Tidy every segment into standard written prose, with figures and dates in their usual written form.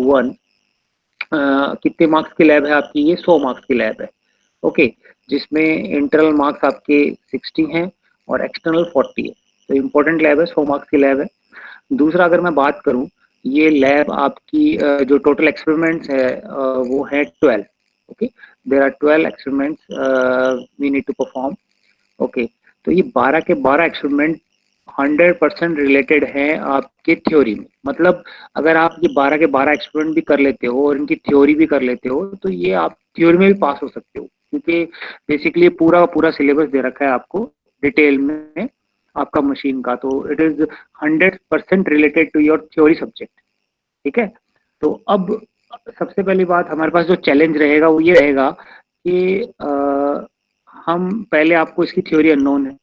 1 कितने मार्क्स की लैब है आपकी? ये 100 मार्क्स की लैब है। ओके, जिसमें इंटरनल मार्क्स आपके 60 हैं और एक्सटर्नल 40 है। तो इम्पोर्टेंट लैब है, 100 मार्क्स की लैब है। दूसरा अगर मैं बात करूं, ये लैब आपकी जो टोटल एक्सपेरिमेंट्स है वो है 12। Okay, there are 12 experiments we need to perform. Okay, तो ये 12 के 12 एक्सपेरिमेंट 100% रिलेटेड हैं आपके थ्योरी में। मतलब अगर आप ये 12 के 12 एक्सपेरिमेंट भी कर लेते हो और इनकी थ्योरी भी कर लेते हो तो ये आप थ्योरी में भी पास हो सकते हो, क्योंकि बेसिकली पूरा पूरा सिलेबस दे रखा है आपको डिटेल में आपका मशीन का। तो it is 100% related to your theory subject. ठीक है, तो अब सबसे पहली बात हमारे पास जो चैलेंज रहेगा वो ये रहेगा कि हम पहले, आपको इसकी थ्योरी अननोन है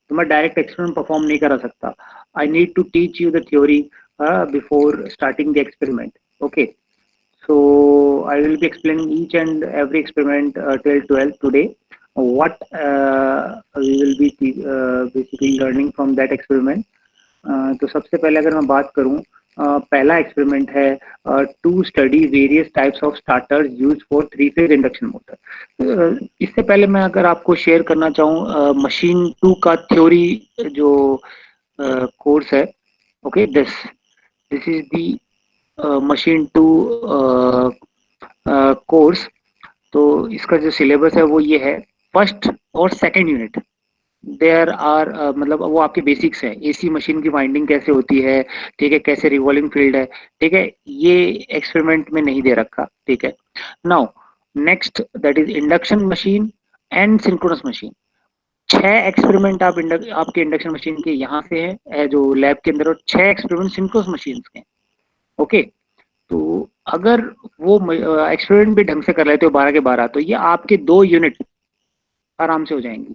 तो मैं डायरेक्ट एक्सपेरिमेंट परफॉर्म नहीं करा सकता। I need to teach you the theory before starting the experiment. Okay, so I will be explaining each and every experiment till 12 today. What we will be basically learning from that experiment. तो सबसे पहले अगर मैं बात करूं, पहला experiment है to study various types of starters use for 3 phase induction motor. इससे पहले मैं अगर आपको शेयर करना चाहूँ मशीन 2 का थ्योरी जो कोर्स है। Okay, this is the machine 2 course. तो इसका जो सिलेबस है वो ये है, फर्स्ट और सेकंड यूनिट देयर आर मतलब वो आपके बेसिक्स है। एसी मशीन की वाइंडिंग कैसे होती है, ठीक है, कैसे रिवॉल्विंग फील्ड है, ठीक है, ये एक्सपेरिमेंट में नहीं दे रखा। ठीक है, now next that is induction machine and synchronous machine. 6 experiment आपके इंडक्शन मशीन के यहाँ से है जो लैब के अंदर, और 6 एक्सपेरिमेंट सिंक्रोनस मशीन के हैं। ओके, तो अगर वो एक्सपेरिमेंट भी ढंग से कर लेते हो 12 के 12, तो ये आपके 2 यूनिट आराम से हो जाएंगी।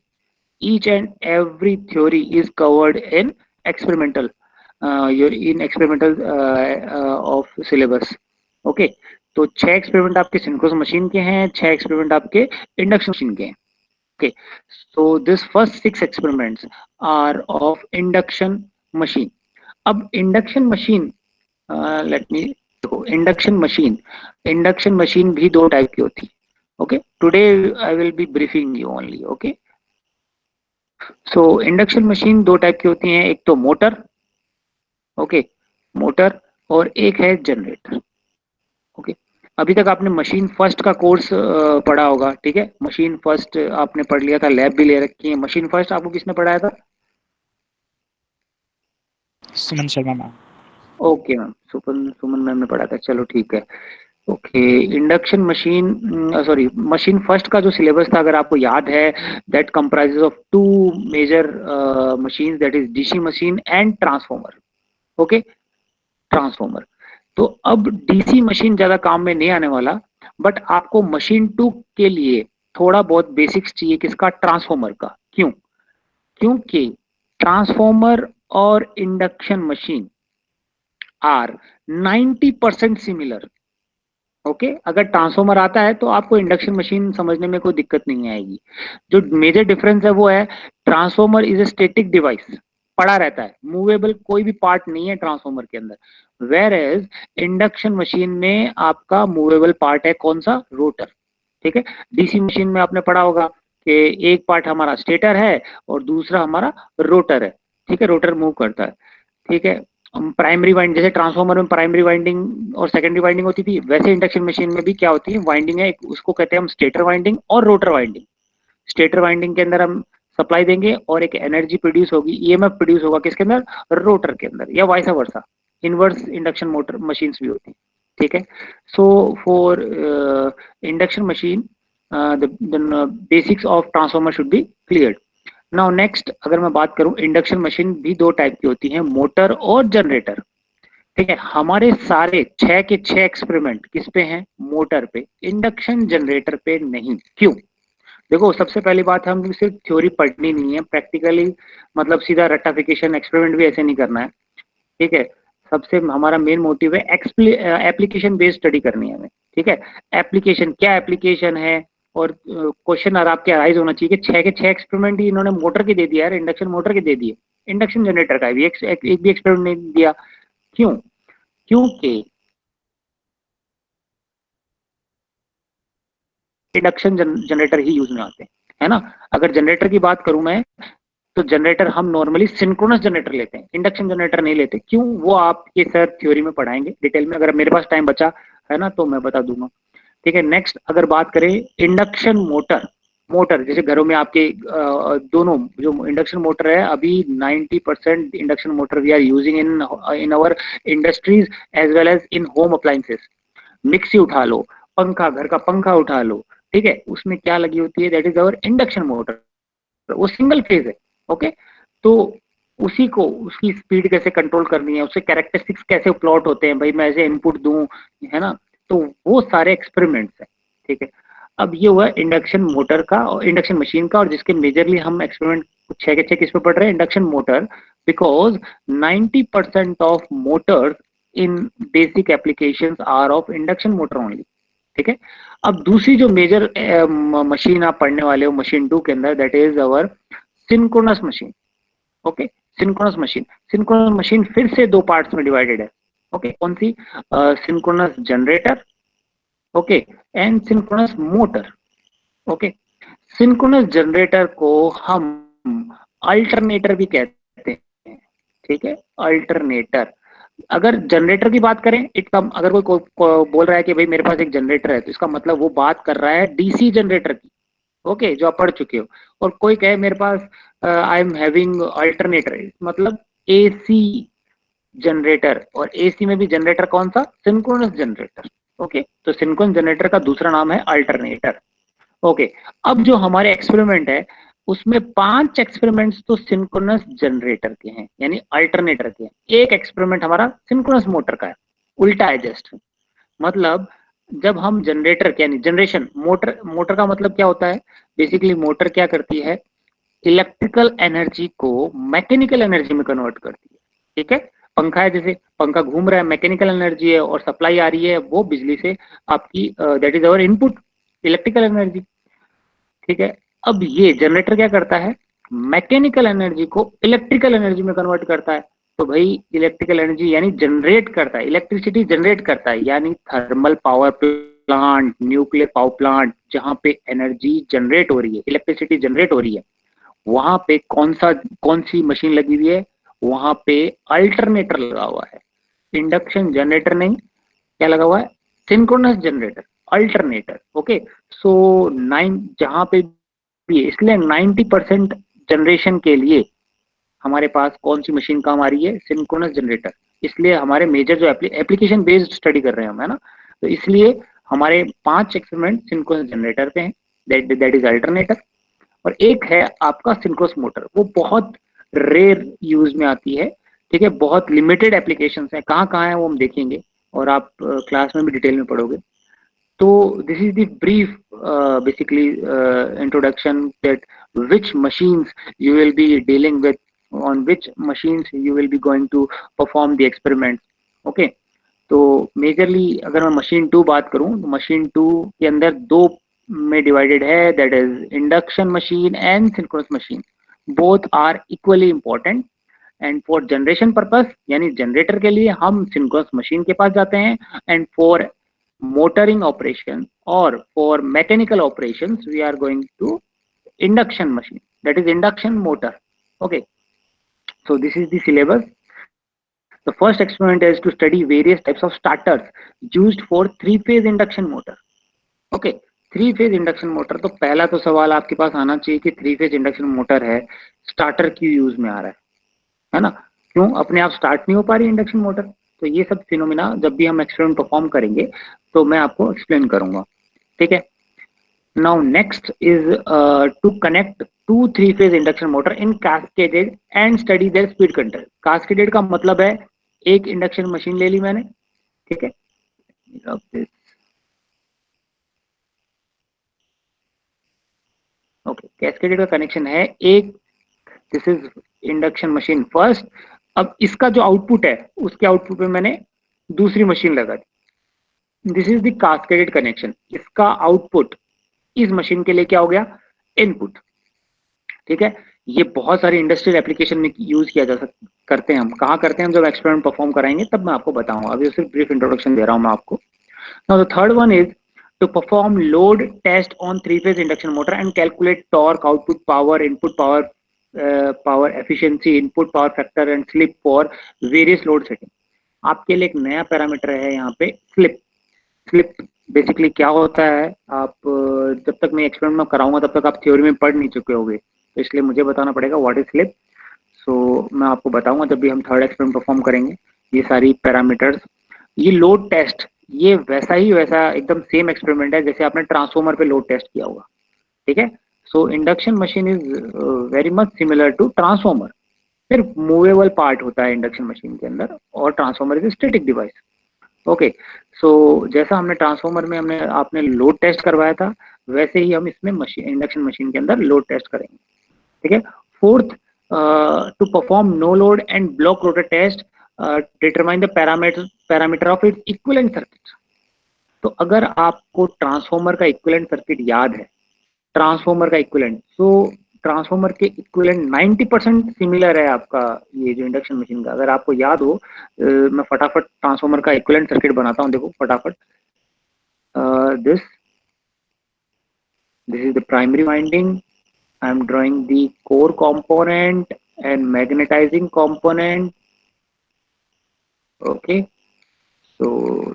each and every theory is covered in experimental of syllabus. Okay, तो 6 एक्सपेरिमेंट आपके सिंक्रोनस मशीन के हैं, 6 एक्सपेरिमेंट आपके इंडक्शन मशीन के हैं। Okay, so this first 6 experiments are of induction machine. अब इंडक्शन मशीन, लेट मी देखो, इंडक्शन मशीन भी 2 टाइप की होती है। Okay, today I will be briefing you only. Okay, so induction machine 2 type की होती हैं, एक तो मोटर, ओके, मोटर, और एक है जनरेटर। ओके, अभी तक आपने मशीन फर्स्ट का कोर्स पढ़ा होगा, ठीक है, मशीन फर्स्ट आपने पढ़ लिया था, लैब भी ले रखी है। मशीन फर्स्ट आपको किसने पढ़ाया था? Suman Sharma ma'am. Okay ma'am, Suman ma'am ने पढ़ाया था, चलो ठीक है। Okay, induction machine, sorry, machine first का जो सिलेबस था अगर आपको याद है, that comprises of 2 major machines, that is DC machine and transformer. Okay, transformer. तो अब डीसी मशीन ज्यादा काम में नहीं आने वाला, बट आपको मशीन 2 के लिए थोड़ा बहुत बेसिक्स चाहिए, किसका? ट्रांसफॉर्मर का। क्यों? क्योंकि ट्रांसफॉर्मर और induction machine are 90% similar. Okay, अगर ट्रांसफॉर्मर आता है तो आपको इंडक्शन मशीन समझने में कोई दिक्कत नहीं आएगी। जो मेजर डिफरेंस है वो है, transformer is a static device, पड़ा रहता है, मूवेबल कोई भी पार्ट नहीं है ट्रांसफॉर्मर के अंदर। वेयर एज इंडक्शन मशीन में आपका मूवेबल पार्ट है, कौन सा? रोटर। ठीक है, डीसी मशीन में आपने पढ़ा होगा कि एक पार्ट हमारा स्टेटर है और दूसरा हमारा रोटर है। ठीक है, रोटर मूव करता है। ठीक है, प्राइमरी वाइंड, जैसे ट्रांसफॉर्मर में प्राइमरी वाइंडिंग और सेकेंडरी वाइंडिंग होती थी, वैसे इंडक्शन मशीन में भी क्या होती है? वाइंडिंग है, उसको कहते हैं हम स्टेटर वाइंडिंग और रोटर वाइंडिंग। स्टेटर वाइंडिंग के अंदर हम सप्लाई देंगे और एक एनर्जी प्रोड्यूस होगी, ईएमएफ प्रोड्यूस होगा किसके अंदर? रोटर के अंदर, या vice versa, inverse induction motor machines भी होती है। ठीक है, so for induction machine the basics of transformer should be cleared. Now next, अगर मैं बात करूं, इंडक्शन मशीन भी 2 टाइप की होती है, मोटर और जनरेटर। ठीक है, हमारे सारे 6 के 6 एक्सपेरिमेंट किस पे हैं? मोटर पे, इंडक्शन जनरेटर पे नहीं। क्यों? देखो, सबसे पहली बात है, हम सिर्फ थ्योरी पढ़नी नहीं है, प्रैक्टिकली मतलब सीधा रट्टाफिकेशन एक्सपेरिमेंट भी ऐसे नहीं करना है। ठीक है, सबसे हमारा मेन मोटिव है एप्लीकेशन बेस्ड स्टडी करनी है हमें। ठीक है, एप्लीकेशन क्या एप्लीकेशन है, और क्वेश्चन आपके अराइज होना चाहिए कि 6 के 6 एक्सपेरिमेंट ही इन्होंने मोटर के दे दिया यार, इंडक्शन मोटर के दे दिए, इंडक्शन जनरेटर का भी एक भी एक्सपेरिमेंट नहीं दिया। क्यों? क्योंकि इंडक्शन जनरेटर ही यूज में आते हैं, है ना। अगर जनरेटर की बात करूं मैं, तो जनरेटर हम नॉर्मली सिंक्रोनस जनरेटर लेते हैं, इंडक्शन जनरेटर नहीं लेते। क्यों? वो आपके सर थ्योरी में पढ़ाएंगे डिटेल में, अगर मेरे पास टाइम बचा है ना तो मैं बता दूंगा। ठीक है, नेक्स्ट अगर बात करें इंडक्शन मोटर, मोटर जैसे घरों में आपके दोनों जो इंडक्शन मोटर है, अभी 90% induction motor we are using in in our industries as well as in home appliances. Mixie उठा लो, पंखा, घर का पंखा उठा लो, ठीक है, उसमें क्या लगी होती है, that is our induction motor. वो सिंगल फेज है। ओके, तो उसी को उसकी स्पीड कैसे कंट्रोल करनी है, उससे कैरेक्टरिस्टिक्स कैसे प्लॉट होते हैं, भाई मैं ऐसे इनपुट दूं, है ना, तो वो सारे एक्सपेरिमेंट्स हैं। ठीक है, अब ये हुआ इंडक्शन मोटर का और इंडक्शन मशीन का, और जिसके मेजरली हम एक्सपेरिमेंट 6 के 6 किस पे पढ़ रहे हैं, induction motor, because 90% of motors in basic applications are of induction motor only. ठीक है, अब दूसरी जो मेजर मशीन आप पढ़ने वाले हो मशीन 2 के अंदर, that is our synchronous machine. Okay, synchronous machine, synchronous machine फिर से दो पार्ट्स में डिवाइडेड है। ओके, कौन सी? Synchronous generator, okay, and synchronous motor. Okay, synchronous generator को हम अल्टरनेटर भी कहते हैं। ठीक है, अल्टरनेटर। अगर जनरेटर की बात करें, एकदम अगर कोई बोल रहा है कि भाई मेरे पास एक जनरेटर है, तो इसका मतलब वो बात कर रहा है डीसी जनरेटर की। ओके, जो आप पढ़ चुके हो। और कोई कहे मेरे पास आई एम हैविंग अल्टरनेटर, मतलब एसी जनरेटर, और एसी में भी जनरेटर कौन सा? Synchronous generator. ओके, तो सिंक्रोनस जनरेटर का दूसरा नाम है अल्टरनेटर। ओके, अब जो हमारे एक्सपेरिमेंट है उसमें 5 एक्सपेरिमेंट्स तो सिंक्रोनस जनरेटर के हैं, यानी अल्टरनेटर के हैं। एक एक्सपेरिमेंट हमारा सिंक्रोनस मोटर का है। उल्टा है जस्ट, मतलब जब हम जनरेटर यानी जनरेशन, मोटर, मोटर का मतलब क्या होता है, बेसिकली मोटर क्या करती है, इलेक्ट्रिकल एनर्जी को मैकेनिकल एनर्जी में कन्वर्ट करती है। ठीक है, पंखा है, जैसे पंखा घूम रहा है, मैकेनिकल एनर्जी है, और सप्लाई आ रही है वो बिजली से आपकी, that is our input, electrical energy. ठीक है, अब ये जनरेटर क्या करता है, मैकेनिकल एनर्जी को इलेक्ट्रिकल एनर्जी में कन्वर्ट करता है। तो भाई इलेक्ट्रिकल एनर्जी यानी जनरेट करता है, इलेक्ट्रिसिटी जनरेट करता है, यानी thermal power plant, nuclear power plant, जहां पे एनर्जी जनरेट हो रही है, इलेक्ट्रिसिटी जनरेट हो रही है, वहां पे कौन सी मशीन लगी हुई है, वहां पे अल्टरनेटर लगा हुआ है। इंडक्शन जनरेटर नहीं, क्या लगा हुआ है, सिंक्रोनस जनरेटर, अल्टरनेटर। ओके, सो 9 जहां पे भी है, इसलिए 90% जनरेशन के लिए हमारे पास कौन सी मशीन काम आ रही है, सिंक्रोनस जनरेटर। इसलिए हमारे मेजर जो एप्लीकेशन बेस्ड स्टडी कर रहे हैं हम, है ना, तो इसलिए हमारे 5 एक्सपेरिमेंट सिंक्रोनस जनरेटर पे हैं, दैट इज अल्टरनेटर। और एक है आपका सिंक्रोनस मोटर, वो बहुत रेयर यूज में आती है। ठीक है, बहुत लिमिटेड एप्लीकेशंस हैं, कहाँ कहाँ है वो हम देखेंगे, और आप क्लास में भी डिटेल में पढ़ोगे। तो this is the brief basically introduction that which machines you will be dealing with, on which machines you will be going to perform the experiments. Okay, तो मेजरली अगर मैं मशीन 2 बात करूं, तो मशीन 2 के अंदर दो में डिवाइडेड है, that is induction machine and synchronous machine. Both are equally important, and for generation purpose यानी जनरेटर के लिए हम सिंक्रोनस मशीन के पास जाते हैं, and for motoring operation or for mechanical operations we are going to induction machine, that is induction motor. Okay, so this is the syllabus. The first experiment is to study various types of starters used for 3-phase induction motor. Okay, 3-phase induction motor, तो पहला तो सवाल आपके पास आना चाहिए कि 3-phase induction motor है, starter क्यों यूज में आ रहा है ना, क्यों अपने आप स्टार्ट नहीं हो पा रही इंडक्शन मोटर। तो ये सब फिनोमिना जब भी हम एक्सपेरिमेंट परफॉर्म करेंगे तो मैं आपको एक्सप्लेन करूंगा। ठीक है, now next is to connect 2-3 phase induction motor in cascaded and study their speed control. Cascaded का मतलब है एक इंडक्शन मशीन ले ली मैंने, ठीक है, ओके, कैस्केडेड का कनेक्शन है एक, this is induction machine first. अब इसका जो आउटपुट है उसके आउटपुट पे मैंने दूसरी मशीन लगा दी, this is the cascaded connection. इसका आउटपुट इस मशीन के लिए क्या हो गया, इनपुट। ठीक है, ये बहुत सारी इंडस्ट्रियल एप्लीकेशन में यूज किया जा सकता, करते हैं हम, कहाँ करते हैं हम, जब एक्सपेरिमेंट परफॉर्म कराएंगे तब मैं आपको बताऊंगा, अभी सिर्फ ब्रीफ इंट्रोडक्शन दे रहा हूं मैं आपको। Now the third one is to perform load test on three-phase induction motor and calculate torque, output power, input power, power efficiency, input power factor and slip for various load setting. आपके लिए एक नया parameter है यहाँ pay slip. Slip basically क्या होता है, आप जब तक मैं एक्सपेरिमेंट में कराऊंगा तब तक आप थ्योरी में पढ़ नहीं चुके होंगे, तो इसलिए मुझे बताना पड़ेगा व्हाट इज स्लिप. सो मैं आपको बताऊंगा जब भी हम थर्ड एक्सपेरिमेंट परफॉर्म करेंगे. ये सारी पैरामीटर्स, ये लोड टेस्ट, ये वैसा ही वैसा एकदम सेम एक्सपेरिमेंट है जैसे आपने ट्रांसफॉर्मर पे लोड टेस्ट किया होगा. ठीक है. So induction machine is very much similar to transformer. सिर्फ मूवेबल पार्ट होता है इंडक्शन मशीन के अंदर और transformer is static device. Okay. So जैसा हमने ट्रांसफॉर्मर में हमने आपने लोड टेस्ट करवाया था, वैसे ही हम इसमें मशीन इंडक्शन मशीन के अंदर लोड टेस्ट करेंगे. ठीक है. Fourth, to perform no load and block rotor test, determine the parameter of its equivalent circuit. तो अगर आपको ट्रांसफॉर्मर का इक्विवेलेंट सर्किट याद है, ट्रांसफॉर्मर का इक्विवेलेंट, सो ट्रांसफॉर्मर के इक्विवेलेंट 90% सिमिलर है आपका ये जो इंडक्शन मशीन का. अगर आपको याद हो, मैं फटाफट ट्रांसफॉर्मर का इक्विवेलेंट सर्किट बनाता हूं. देखो फटाफट. This is the primary winding. I am drawing the core component and magnetizing component. Okay, so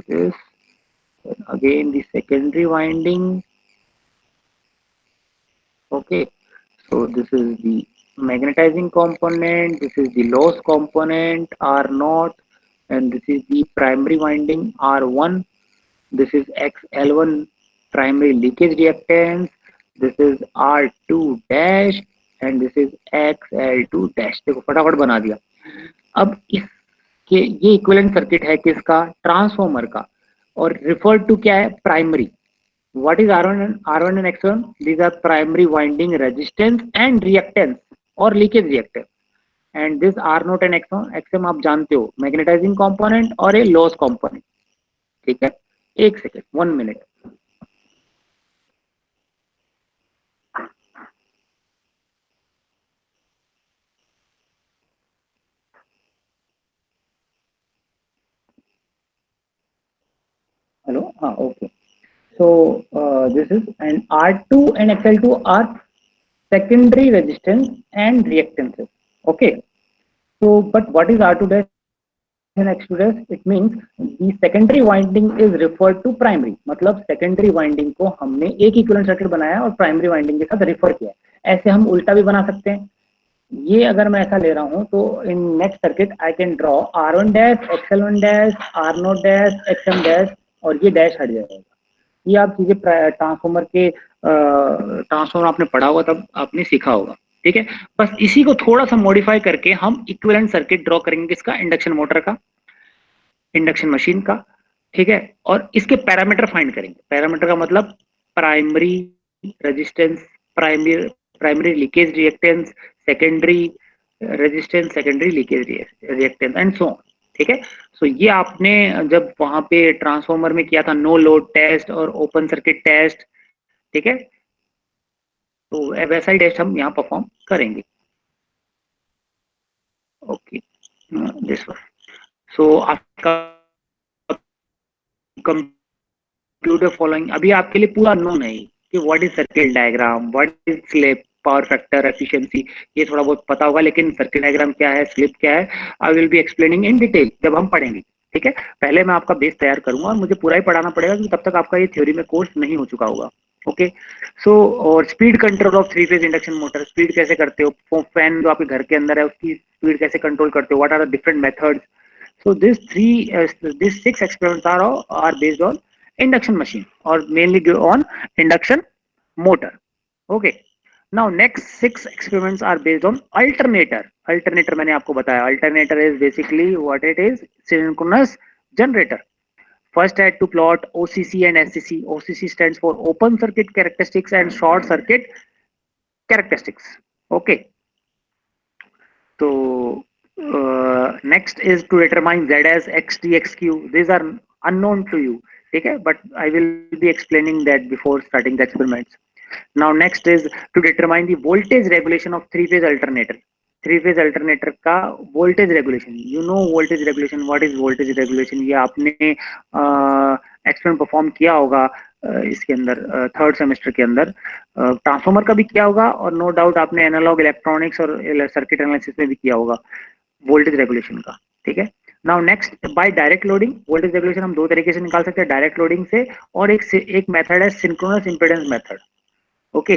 this again the secondary winding. Okay, so this is the magnetizing component, this is the loss component R0, and this is the primary winding R1. This is XL1 primary leakage reactance. This is R2 dash and this is XL2 dash. देखो फटाफट बना दिया. अब इसके ये equivalent circuit है किसका? Transformer का. और रिफर टू क्या है? Primary. What is R1 and X1? These are primary winding resistance and reactance और leakage reactance. And this R0 and XM आप जानते हो, मैग्नेटाइजिंग कंपोनेंट और ए लॉस कंपोनेंट. ठीक है. एक सेकेंड, 1 मिनट. हेलो. हाँ, okay. So this is and R2 and XL2 are secondary resistance and reactances. Okay. So, but what is R2 dash and X2 dash? It means the secondary winding is referred to primary. मतलब secondary winding को हमने एक equivalent circuit बनाया और primary winding के साथ refer किया. ऐसे हम उल्टा भी बना सकते हैं. ये अगर मैं ऐसा ले रहा हूँ तो in next circuit I can draw R1 dash, XL1 dash, R0 dash, XM dash और ये dash हट जाएगा. ये आप चीजें ट्रांसफॉर्मर के ट्रांसफॉर्मर आपने पढ़ा होगा तब आपने सीखा होगा. ठीक है. बस इसी को थोड़ा सा मॉडिफाई करके हम इक्विवेलेंट सर्किट ड्रॉ करेंगे किसका? इंडक्शन मोटर का, इंडक्शन मशीन का. ठीक है. और इसके पैरामीटर फाइंड करेंगे. पैरामीटर का मतलब primary resistance, primary leakage reactance, secondary resistance, secondary leakage reactance and so on. ठीक है. सो ये आपने जब वहां पे ट्रांसफॉर्मर में किया था नो लोड टेस्ट और ओपन सर्किट टेस्ट. ठीक है. तो वैसा ही टेस्ट हम यहाँ परफॉर्म करेंगे. ओके. This one. सो आपका कंप्यूटर फॉलोइंग अभी आपके लिए पूरा नोन है कि what is circuit diagram, what is slip, power factor, efficiency, ये थोड़ा बहुत पता होगा. लेकिन सर्किट डायग्राम क्या है, स्लिप क्या है, आई will be explaining in detail जब हम पढ़ेंगे. ठीक है. पहले मैं आपका बेस तैयार करूंगा और मुझे पूरा ही पढ़ाना पड़ेगा क्योंकि तब तक आपका ये थ्योरी में कोर्स नहीं हो चुका होगा. ओके. सो और speed control of three phase induction motor, speed कैसे करते हो, फैन जो आपके घर के अंदर है उसकी स्पीड कैसे कंट्रोल करते हो, what are the different methods. So these 6 experiments are based on induction machine or mainly on induction motor. Okay. Now next 6 experiments are based on alternator. Alternator मैंने आपको बताया. Alternator is basically what it is, synchronous generator. First I had to plot OCC and SCC. OCC stands for open circuit characteristics and short circuit characteristics. Okay. So next is to determine Z as X, T, X, Q. These are unknown to you. Okay, but I will be explaining that before starting the experiments. Now next is to determine the voltage regulation of three-phase alternator. Three-phase alternator का voltage regulation. You know voltage regulation. What is voltage regulation? ये आपने experiment perform किया होगा. इसके अंदर third semester के अंदर transformer का भी किया होगा, और नो डाउट आपने एनालॉग इलेक्ट्रॉनिक्स और सर्किट एनालिसिस में भी किया होगा वोल्टेज रेगुलेशन का। ठीक है, now next, by direct loading voltage regulation हम दो तरीके से निकाल सकते हैं, डायरेक्ट लोडिंग से, और एक मेथड है सिंक्रोनस इंपेडेंस मेथड। ओके,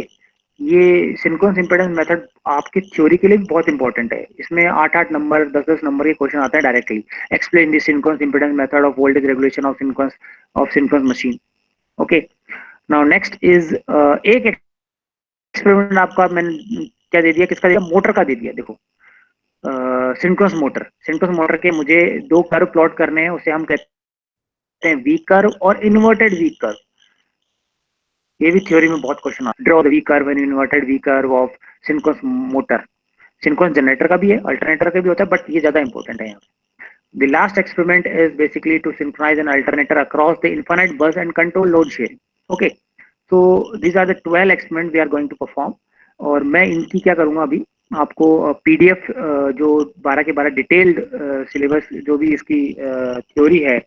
ये सिंक्रोनस इंपेडेंस मेथड आपकी थ्योरी के लिए भी बहुत इंपॉर्टेंट है। इसमें 8-8 नंबर 10-10 नंबर के क्वेश्चन आते हैं directly. Explain the synchronous impedance method of voltage regulation of synchronous machine. Okay, now next is एक एक्सपेरिमेंट आपका मैंने क्या दे दिया, किसका दिया, मोटर का दे दिया। देखो सिंक्रोनस मोटर के मुझे दो कर्व प्लॉट करने हैं, उसे हम कहते हैं वी कर्व और इन्वर्टेड वी कर्व। ये भी थ्योरी में बहुत क्वेश्चन आता है, draw the V curve and inverted V curve of synchronous motor. Synchronous generator का भी है, अल्टरनेटर का भी होता है, बट ये ज्यादा इंपॉर्टेंट है यहाँ। The last experiment is basically to synchronize an alternator across the infinite bus and control load sharing. Okay, so these are the 12 experiments we are going to perform. और मैं इनकी क्या करूंगा अभी आपको पीडीएफ जो 12 के 12 डिटेल्ड सिलेबस जो भी इसकी थ्योरी है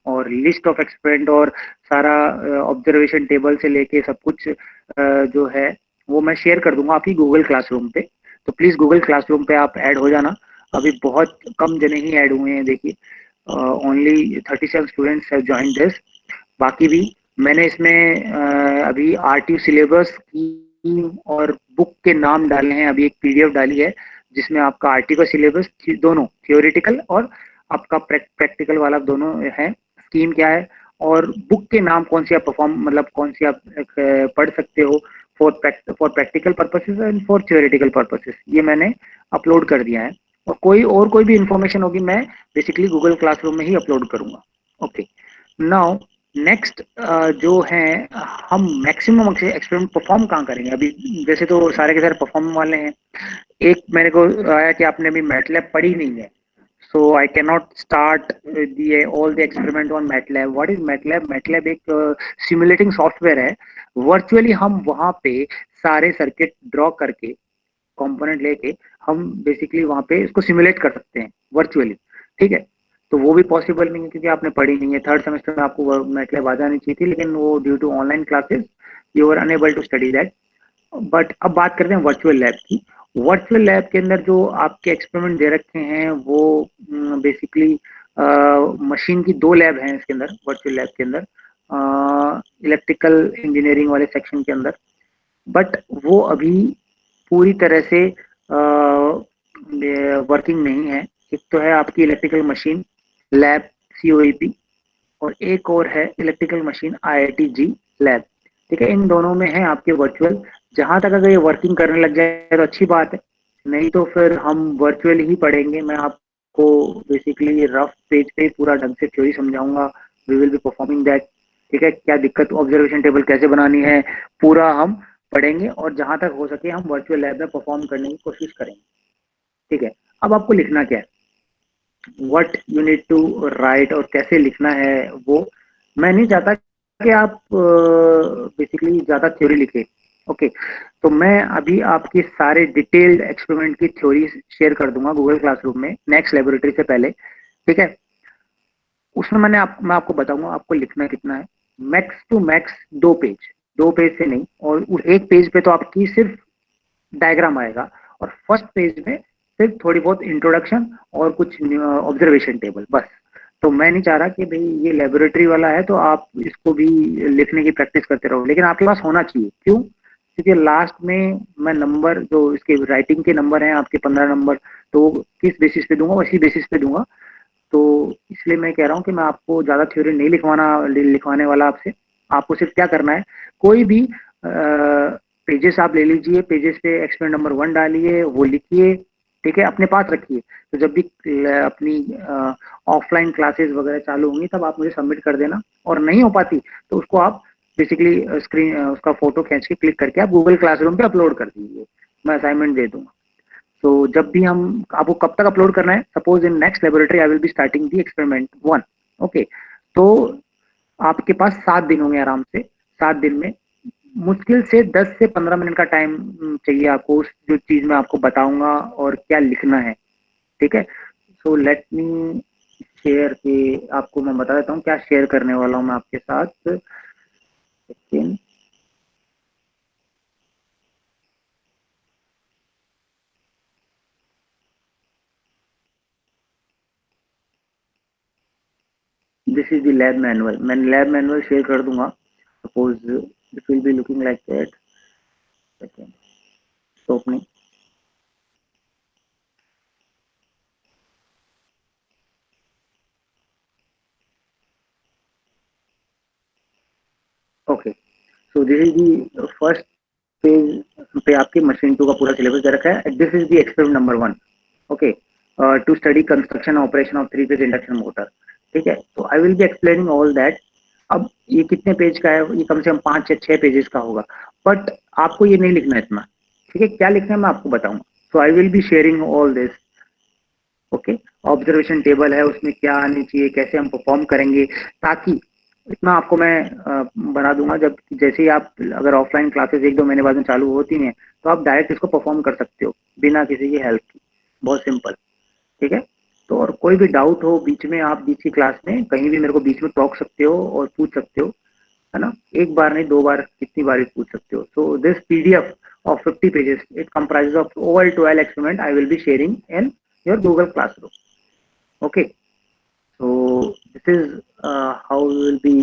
और लिस्ट ऑफ एक्सपेरिमेंट और सारा ऑब्जर्वेशन टेबल से लेके सब कुछ जो है वो मैं शेयर कर दूंगा आपकी गूगल क्लासरूम पे। तो प्लीज गूगल क्लासरूम पे आप ऐड हो जाना। अभी बहुत कम जने ही ऐड हुए हैं, देखिए only 37 students have join this. बाकी भी मैंने इसमें अभी आरटीयू सिलेबस की और बुक के नाम डाले हैं, अभी एक पीडीएफ डाली है जिसमें आपका आरटीयू का सिलेबस दोनों थियोरेटिकल और आपका प्रैक्टिकल वाला दोनों है, स्कीम क्या है और बुक के नाम कौन सी आप परफॉर्म मतलब कौन सी आप पढ़ सकते हो for practical purposes and for theoretical purposes, ये मैंने अपलोड कर दिया है। और कोई भी इंफॉर्मेशन होगी मैं बेसिकली गूगल क्लासरूम में ही अपलोड करूंगा। ओके, नाउ नेक्स्ट जो है हम मैक्सिमम एक्सपेरिमेंट परफॉर्म कहाँ करेंगे अभी। जैसे तो सारे के सारे परफॉर्म वाले हैं। एक मेरे को आया कि आपने अभी मैटलैब पढ़ी नहीं है, so I cannot start the all the experiment on MATLAB. What is MATLAB? MATLAB एक सिमुलेटिंग सॉफ्टवेयर है। वर्चुअली हम वहाँ पे सारे सर्किट ड्रॉ करके कंपोनेंट लेके हम बेसिकली वहाँ पे इसको सिमुलेट कर सकते हैं वर्चुअली। ठीक है, तो वो भी पॉसिबल नहीं है क्योंकि आपने पढ़ी नहीं है। थर्ड सेमेस्टर में आपको मैटलैब आ जानी चाहिए थी, लेकिन वो due to online classes you are unable to study that. But अब बात करते हैं वर्चुअल लैब की। वर्चुअल लैब के अंदर जो आपके एक्सपेरिमेंट दे रखे हैं वो बेसिकली मशीन की दो लैब हैं इसके अंदर, वर्चुअल लैब के अंदर इलेक्ट्रिकल इंजीनियरिंग वाले सेक्शन के अंदर। बट वो अभी पूरी तरह से वर्किंग नहीं है। एक तो है आपकी इलेक्ट्रिकल मशीन लैब COEP, और एक और है इलेक्ट्रिकल मशीन IIT जी लैब। ठीक है, इन दोनों में है आपके वर्चुअल। जहां तक अगर ये वर्किंग करने लग जाए तो अच्छी बात है, नहीं तो फिर हम वर्चुअल ही पढ़ेंगे। मैं आपको बेसिकली रफ पेज पे पूरा ढंग से थ्योरी समझाऊंगा। We will be performing that. ठीक है, क्या दिक्कत, ऑब्जर्वेशन टेबल कैसे बनानी है, पूरा हम पढ़ेंगे और जहां तक हो सके हम वर्चुअल लैब में परफॉर्म करने की कोशिश करेंगे। ठीक है, अब आपको लिखना क्या है, what you need to write और कैसे लिखना है वो मैं नहीं चाहता कि आप बेसिकली ज्यादा थ्योरी लिखे। ओके, तो मैं अभी आपकी सारे डिटेल्ड एक्सपेरिमेंट की थ्योरी शेयर कर दूंगा गूगल क्लासरूम में नेक्स्ट लेबोरेटरी से पहले। ठीक है, उसमें मैं आपको बताऊंगा आपको लिखना कितना है। Max to max 2 page, 2 page से नहीं, और उस एक पेज पे तो आपकी सिर्फ डायग्राम आएगा, और फर्स्ट पेज में सिर्फ थोड़ी बहुत इंट्रोडक्शन और कुछ ऑब्जर्वेशन टेबल बस। तो मैं नहीं चाह रहा कि भाई ये लेबोरेटरी वाला है तो आप इसको भी लिखने की प्रैक्टिस करते रहो, लेकिन आपके पास होना चाहिए। क्यों? क्योंकि लास्ट में मैं नंबर जो इसके राइटिंग के नंबर हैं आपके 15 नंबर, तो किस बेसिस पे दूंगा, उसी बेसिस पे दूंगा। तो इसलिए मैं कह रहा हूँ कि मैं आपको ज्यादा थ्योरी नहीं लिखवाने वाला आपसे। आपको सिर्फ क्या करना है, कोई भी पेजेस आप ले लीजिए, पेजेस पे एक्सपेरिमेंट नंबर 1 डालिए, वो लिखिए। ठीक है, अपने पास रखिए, तो जब भी अपनी ऑफलाइन क्लासेस वगैरह चालू होंगी तब आप मुझे सबमिट कर देना। और नहीं हो पाती तो उसको आप बेसिकली स्क्रीन उसका फोटो खींच के क्लिक करके आप गूगल क्लासरूम पे अपलोड कर दीजिए, मैं असाइनमेंट दे दूंगा। तो जब भी हम आपको कब तक अपलोड करना है, suppose in next laboratory I will be starting the experiment 1। Okay, तो आपके पास 7 दिन होंगे आराम से। 7 दिन में मुश्किल से 10 से 15 मिनट का टाइम चाहिए आपको उस जो चीज मैं आपको बताऊंगा और क्या लिखना है। ठीक है, सो लेट मी शेयर के आपको मैं बता देता हूँ क्या शेयर करने वाला हूँ मैं आपके साथ। Second. This is the lab manual. मैं लैब मैनुअल शेयर कर दूंगा। Suppose this will be looking like that. Second opening. Okay, so this is the first page पे आपके मशीन 2 का पूरा सिलेबस दे रखा है। This is the experiment number 1। Okay, to study construction operation of 3 phase induction motor. ठीक है, तो I will be explaining all that. अब ये कितने पेज का है? ये कम से कम 5 या 6 पेजेस का होगा, बट आपको ये नहीं लिखना है इतना। ठीक है, क्या लिखना है मैं आपको बताऊंगा। So I will be sharing all this. Okay, observation table है, उसमें क्या आनी चाहिए, कैसे हम परफॉर्म करेंगे, ताकि इतना आपको मैं बना दूंगा। जब जैसे ही आप अगर ऑफलाइन क्लासेस 1-2 महीने बाद में चालू होती हैं, तो आप डायरेक्ट इसको परफॉर्म कर सकते हो बिना किसी की हेल्प की। बहुत सिंपल। ठीक है, तो और कोई भी डाउट हो बीच में, आप बीच की क्लास में कहीं भी मेरे को बीच में टॉक सकते हो और पूछ सकते हो, है ना। एक बार नहीं, 2 बार, कितनी बार भी पूछ सकते हो। So this PDF of 50 pages, it comprises of over 12 experiment I will be sharing in your Google Classroom. Okay, so this is how we will be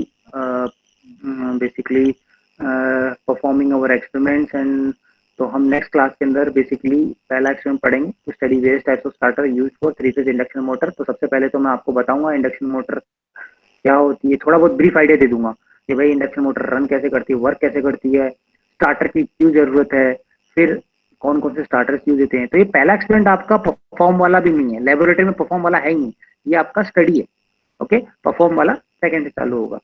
basically performing our experiments। and तो हम next class के अंदर basically पहला experiment पढ़ेंगे, to study various types of starter use for 3 phase induction motor. तो सबसे पहले तो मैं आपको बताऊंगा इंडक्शन मोटर क्या होती है, थोड़ा बहुत ब्रीफ आइडिया दे दूंगा कि भाई इंडक्शन मोटर रन कैसे करती है, वर्क कैसे करती है, स्टार्टर की क्यों जरूरत है, फिर कौन कौन से स्टार्टर्स यूज होते हैं। तो ये पहला एक्सपेरिमेंट आपका परफॉर्म वाला भी नहीं है, लेबोरेटरी में परफॉर्म वाला है ही नहीं, ये आपका स्टडी है। ओके, परफॉर्म वाला सेकंड से चालू होगा।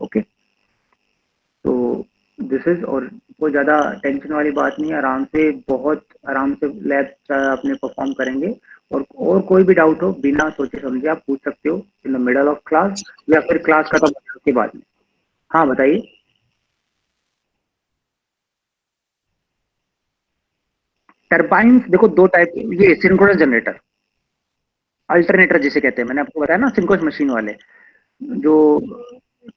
ओके, तो दिस इज, और कोई ज्यादा टेंशन वाली बात नहीं है, आराम से, बहुत आराम से लैब अपने परफॉर्म करेंगे। और कोई भी डाउट हो बिना सोचे समझे आप पूछ सकते हो in the middle of class, या फिर क्लास खत्म होने के बाद में। हाँ बताइए। टर्बाइंस देखो 2 टाइप, ये सिंक्रोनस जनरेटर, अल्टरनेटर जिसे कहते हैं, मैंने आपको बताया ना सिंक्रोनस मशीन वाले। जो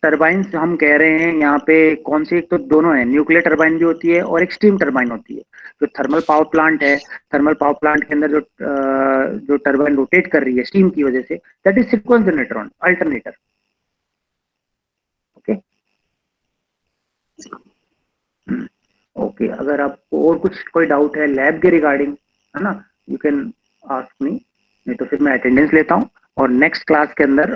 टरबाइंस हम कह रहे हैं यहाँ पे कौन सी, एक तो दोनों है, न्यूक्लियर टरबाइन भी होती है और एक स्टीम टरबाइन होती है। जो थर्मल पावर प्लांट है, थर्मल पावर प्लांट के अंदर जो टरबाइन रोटेट कर रही है स्टीम की वजह से, that is synchronous generator, alternator. Okay, okay, अगर आपको और कुछ कोई डाउट है लैब के रिगार्डिंग, है ना, यू कैन आस्क मी, नहीं तो फिर मैं अटेंडेंस लेता हूँ और नेक्स्ट क्लास के अंदर